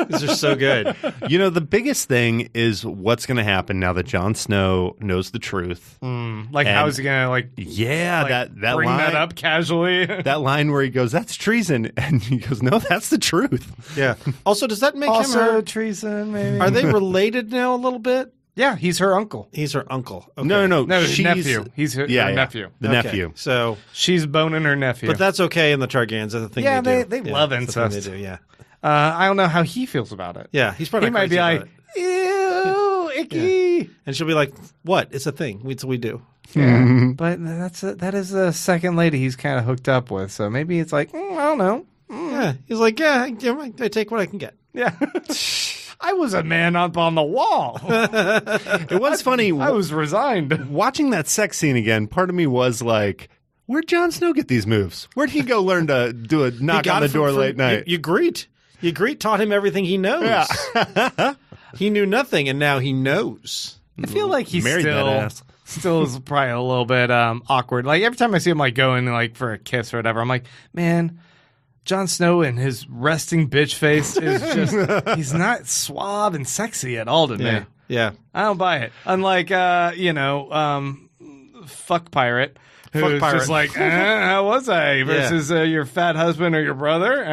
These are so good. You know, the biggest thing is what's going to happen now that Jon Snow knows the truth. Like, how is he going to, like, that bring line, that up casually? That line where he goes, "That's treason," and he goes, "No, that's the truth." Yeah. Also, does that make him her? treason, maybe. Are they related now a little bit? Yeah, he's her uncle. He's her uncle. Okay. No, No, his she's nephew. He's her nephew. The Okay. nephew. So, She's boning her nephew. but that's okay in the Targaryens. That's the thing Yeah, they do. they love that's the thing incest. They do, yeah. I don't know how he feels about it. Yeah, he's probably He not might be crazy like, about it. ew, icky. And she'll be like, what? It's a thing. It's what we do. Yeah. But that is the second lady he's kind of hooked up with. So maybe it's like, I don't know. Yeah. He's like, yeah, I take what I can get. Yeah. I was a man up on the wall. It was funny. I was resigned. Watching that sex scene again, part of me was like, where'd Jon Snow get these moves? Where'd he go learn to do a knock on the door late night? Ygritte. Ygritte taught him everything he knows. Yeah. He knew nothing, and now he knows. I feel like he's Married that ass. still is probably a little bit awkward. Like every time I see him like going like for a kiss or whatever, I'm like, man, Jon Snow and his resting bitch face is just he's not suave and sexy at all to me. Yeah. I don't buy it. Unlike fuck pirate. Who's Pirate. just like, how was I? Versus your fat husband or your brother?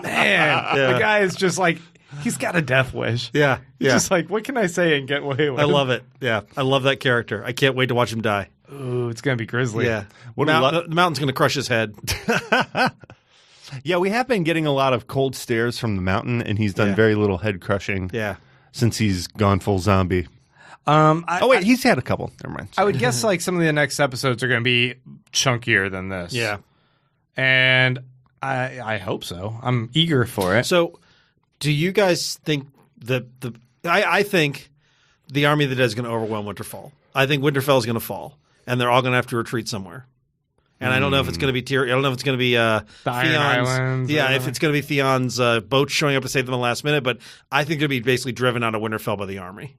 Man, the guy is just like, he's got a death wish. Yeah. He's Yeah. just like, what can I say and get away with? I love it. Yeah. I love that character. I can't wait to watch him die. Ooh, it's going to be grisly. Yeah. The mountain's going to crush his head. Yeah, we have been getting a lot of cold stares from the mountain, and he's done Yeah. very little head crushing Yeah. since he's gone full zombie. He's had a couple. Never mind. I would guess like some of the next episodes are going to be chunkier than this. Yeah. And I hope so. I'm eager for it. So, do you guys think I think the Army of the Dead is going to overwhelm Winterfell. I think Winterfell is going to fall, and they're all going to have to retreat somewhere. And I don't know if it's going to be I don't know if it's going to be Iron Theon's. Islands or Yeah, whatever. if it's going to be Theon's boat showing up to save them at the last minute. But I think they'll be basically driven out of Winterfell by the army.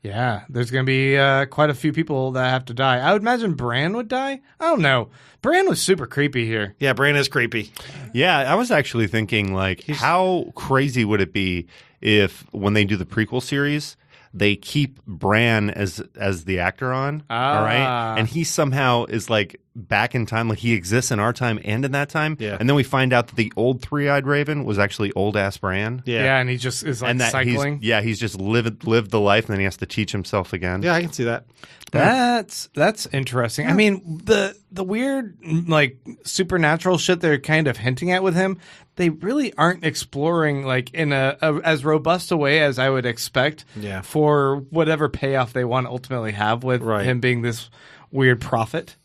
Yeah, there's going to be quite a few people that have to die. I would imagine Bran would die. I don't know. Bran was super creepy here. Yeah, Bran is creepy. Yeah, I was actually thinking, like, how crazy would it be if when they do the prequel series, they keep Bran as the actor on, all right? And he somehow is, like, back in time, like he exists in our time and in that time. Yeah. And then we find out that the old three-eyed raven was actually old-ass Bran. Yeah. And he just is like And that cycling. he's just lived the life, and then he has to teach himself again. Yeah, I can see that. That's interesting. I mean, the weird like supernatural shit they're kind of hinting at with him, they really aren't exploring like in a as robust a way as I would expect Yeah. for whatever payoff they want to ultimately have with Right. him being this weird prophet.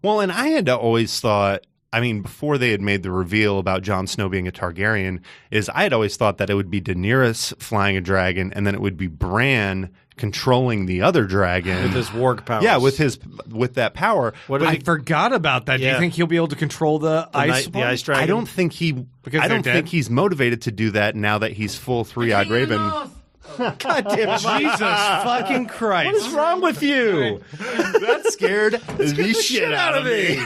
Well, and I had always thought, I mean, before they had made the reveal about Jon Snow being a Targaryen, is I had always thought that it would be Daenerys flying a dragon, and then it would be Bran controlling the other dragon with his warg powers. Yeah, with that power. I forgot about that. Do you think he'll be able to control the ice dragon? I don't think think he's motivated to do that now that he's full three-eyed raven. God damn it, Jesus fucking Christ. What is wrong with you? That scared the shit out of me.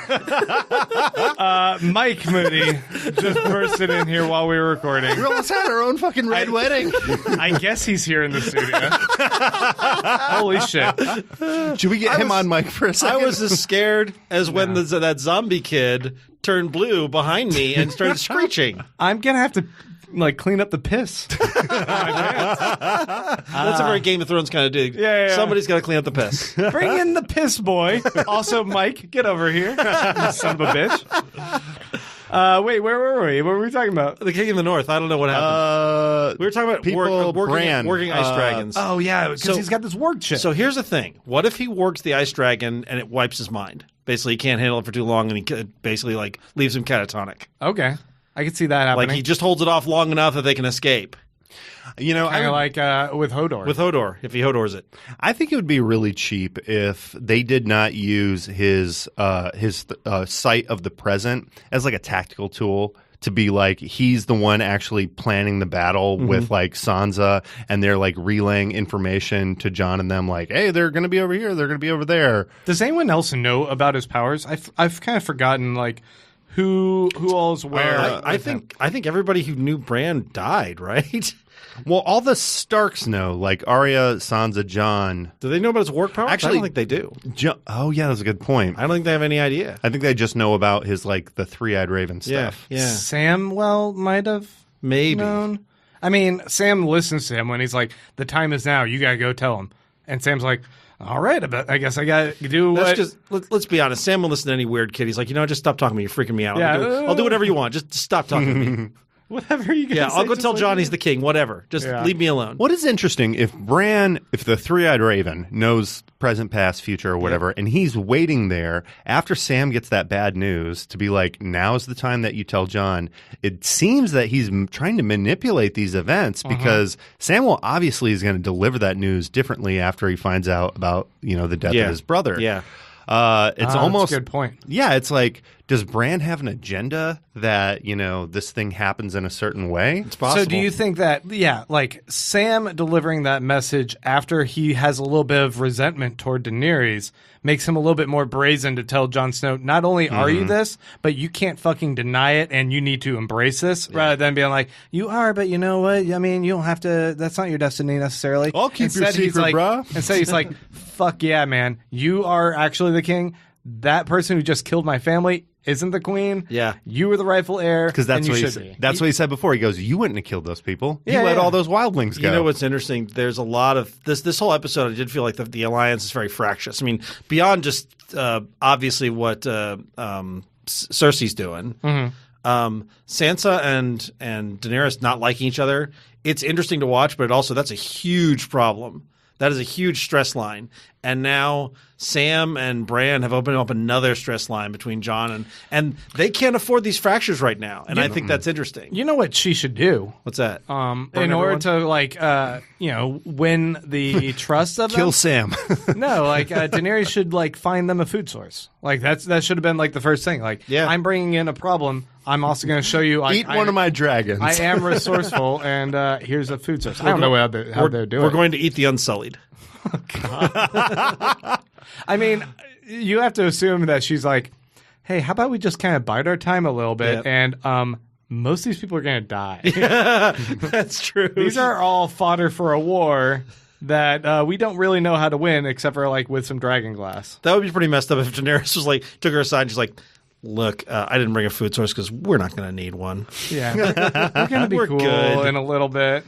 Mike Moody just bursted in here while we were recording. We almost had our own fucking red wedding. I guess he's here in the studio. Holy shit. Should we get him on mic for a second? I was as scared as when that zombie kid turned blue behind me and started screeching. I'm going to have to clean up the piss. That's a very Game of Thrones kind of dig. Yeah. Somebody's got to clean up the piss. Bring in the piss boy. Also, Mike, get over here. You son of a bitch. Wait, where were we? What were we talking about? The King in the North. I don't know what happened. We were talking about working ice dragons. Oh, yeah, because he's got this warg shit. So here's the thing. What if he wargs the ice dragon and it wipes his mind? Basically, he can't handle it for too long, and he basically leaves him catatonic. Okay. I could see that happening. Like he just holds it off long enough that they can escape. Kind of like with Hodor. With Hodor, if he Hodors it. I think it would be really cheap if they did not use his sight of the present as like a tactical tool to be like he's the one actually planning the battle with like Sansa, and they're like relaying information to Jon and them like, hey, they're going to be over here, they're going to be over there. Does anyone else know about his powers? I've kind of forgotten who all is where. I think everybody who knew Bran died, right? Well, all the Starks know, like Arya, Sansa, Jon. Do they know about his warg powers? Actually, I don't think they do. Oh, yeah, that's a good point. I don't think they have any idea. I think they just know about his the three-eyed raven stuff. Yeah. Samwell might have known. I mean, Sam listens to him when he's like, "The time is now. You gotta go tell him." And Sam's like, all right, I guess I got to do what... Let's be honest. Sam will listen to any weird kid. He's like, just stop talking to me. You're freaking me out. Yeah. I'll do whatever you want. Just stop talking to me. Whatever you guys Yeah, say, I'll go tell John he's the king. Whatever. Just leave me alone. What is interesting, if the three-eyed raven knows present, past, future, or whatever, and he's waiting there after Sam gets that bad news to be like, now's the time that you tell John, it seems that he's trying to manipulate these events because Samwell obviously is going to deliver that news differently after he finds out about, the death of his brother. Yeah. It's almost that's a good point. Yeah, it's like, does Bran have an agenda that this thing happens in a certain way? It's possible. So do you think that Sam delivering that message after he has a little bit of resentment toward Daenerys makes him a little bit more brazen to tell Jon Snow, not only are you this, but you can't fucking deny it and you need to embrace this, rather than being like, you are, but you know what? I mean, you don't have to, that's not your destiny necessarily. I'll keep your secret, bruh. Instead he's like, fuck yeah, man. You are actually the king. That person who just killed my family isn't the queen. Yeah. You were the rightful heir. Because that's what what he said before. He goes, you wouldn't have killed those people. You let all those wildlings go. You know what's interesting? There's a lot of this whole episode. I did feel like the alliance is very fractious. I mean, beyond just obviously what Cersei's doing, Sansa and Daenerys not liking each other. It's interesting to watch, but that's a huge problem. That is a huge stress line. And now Sam and Bran have opened up another stress line between Jon and they can't afford these fractures right now. And I think that's interesting. You know what she should do? What's that? In order to win the trust of Kill them? Sam. No, Daenerys should find them a food source. That should have been the first thing. I'm bringing in a problem. I'm also going to show you. Eat one of my dragons. I am resourceful, and here's a food source. I don't know how they're doing. We're going to eat the Unsullied. Oh, God. I mean, you have to assume that she's like, hey, how about we just kind of bide our time a little bit, and most of these people are going to die. That's true. These are all fodder for a war that we don't really know how to win, except for with some dragon glass. That would be pretty messed up if Daenerys was took her aside and she's like, look, I didn't bring a food source because we're not going to need one. Yeah. We're going to be cool good. In a little bit.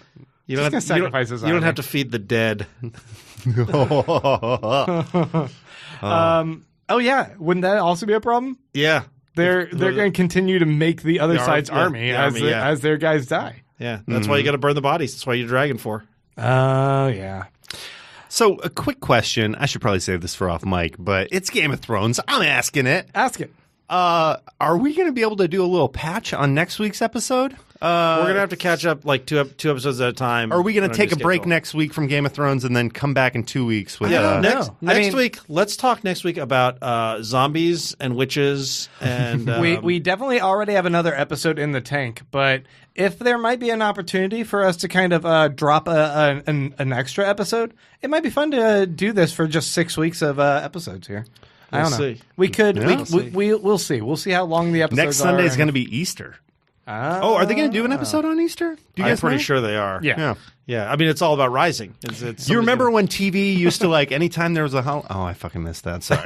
You don't have to feed the dead. Oh, yeah. Wouldn't that also be a problem? Yeah. They're going to continue to make the other side's army as their guys die. Yeah. That's why you got to burn the bodies. That's why you're dragon for. Oh, yeah. So, a quick question. I should probably save this for off mic, but it's Game of Thrones. I'm asking it. Ask it. Are we going to be able to do a little patch on next week's episode? We're going to have to catch up like two episodes at a time. Are we going to take a break schedule. next week from Game of Thrones and then come back in 2 weeks with? Yeah, No. next week. Let's talk next week about zombies and witches and We definitely already have another episode in the tank, but if there might be an opportunity for us to kind of drop an extra episode, it might be fun to do this for just 6 weeks of episodes here. I don't know. see. We could. Yeah. We'll see. We'll see how long the episodes Next Sunday is are. going to be Easter. Oh, are they going to do an episode on Easter? Do you I'm guys pretty know? sure they are. Yeah. Yeah. I mean, it's all about rising. It's You remember when TV used to like anytime there was a oh, I fucking missed that. Sorry.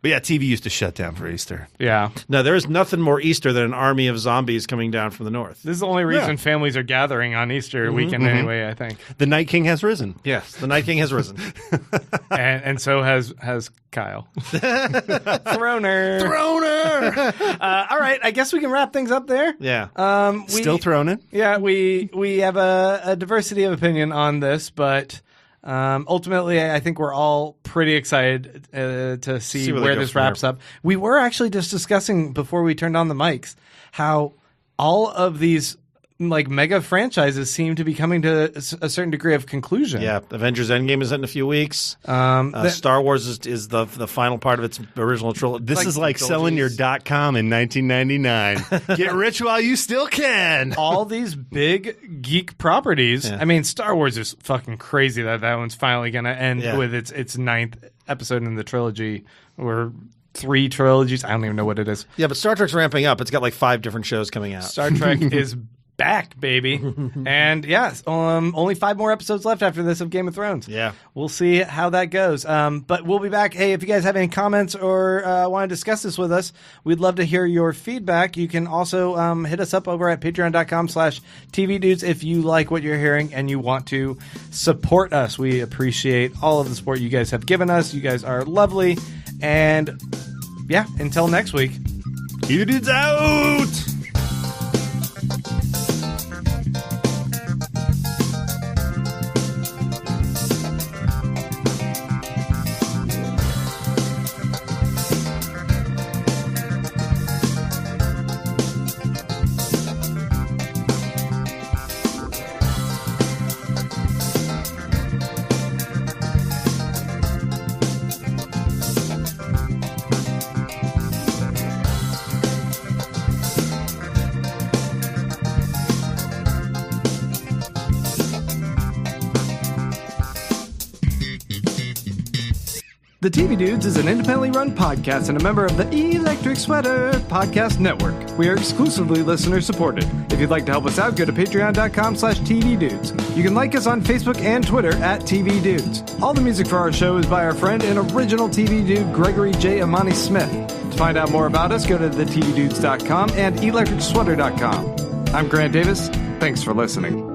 But yeah, TV used to shut down for Easter. Yeah. No, there is nothing more Easter than an army of zombies coming down from the north. This is the only reason families are gathering on Easter weekend anyway, I think. The Night King has risen. Yes, the Night King has risen. And so has Kyle. Throner. All right, I guess we can wrap things up there. Yeah. Still throning. Yeah, we have a diversity of opinion on this, but ultimately, I think we're all pretty excited to see where they where go this from wraps here. up. We were actually just discussing before we turned on the mics how all of these like mega franchises seem to be coming to a certain degree of conclusion. Yeah, Avengers Endgame is in a few weeks. That- Star Wars is the final part of its original trilogy. This is like selling your .com in 1999. Get rich while you still can. all these big geek properties. Yeah. I mean, Star Wars is fucking crazy that one's finally going to end Yeah. with its ninth episode in the trilogy, or 3 trilogies. I don't even know what it is. Yeah, but Star Trek's ramping up. It's got like 5 different shows coming out. Star Trek is back, baby. And yes, only 5 more episodes left after this of Game of Thrones. Yeah. We'll see how that goes. But we'll be back. Hey, if you guys have any comments or want to discuss this with us, we'd love to hear your feedback. You can also hit us up over at patreon.com/tvdudes if you like what you're hearing and you want to support us. We appreciate all of the support you guys have given us. You guys are lovely. And yeah, until next week. You dudes out. The TV Dudes is an independently run podcast and a member of the Electric Sweater Podcast Network. We are exclusively listener supported. If you'd like to help us out, go to patreon.com/tvdudes. You can like us on Facebook and Twitter at TV Dudes. All the music for our show is by our friend and original TV dude, Gregory J. Amani Smith. To find out more about us, go to thetvdudes.com and electricsweater.com. I'm Grant Davis. Thanks for listening.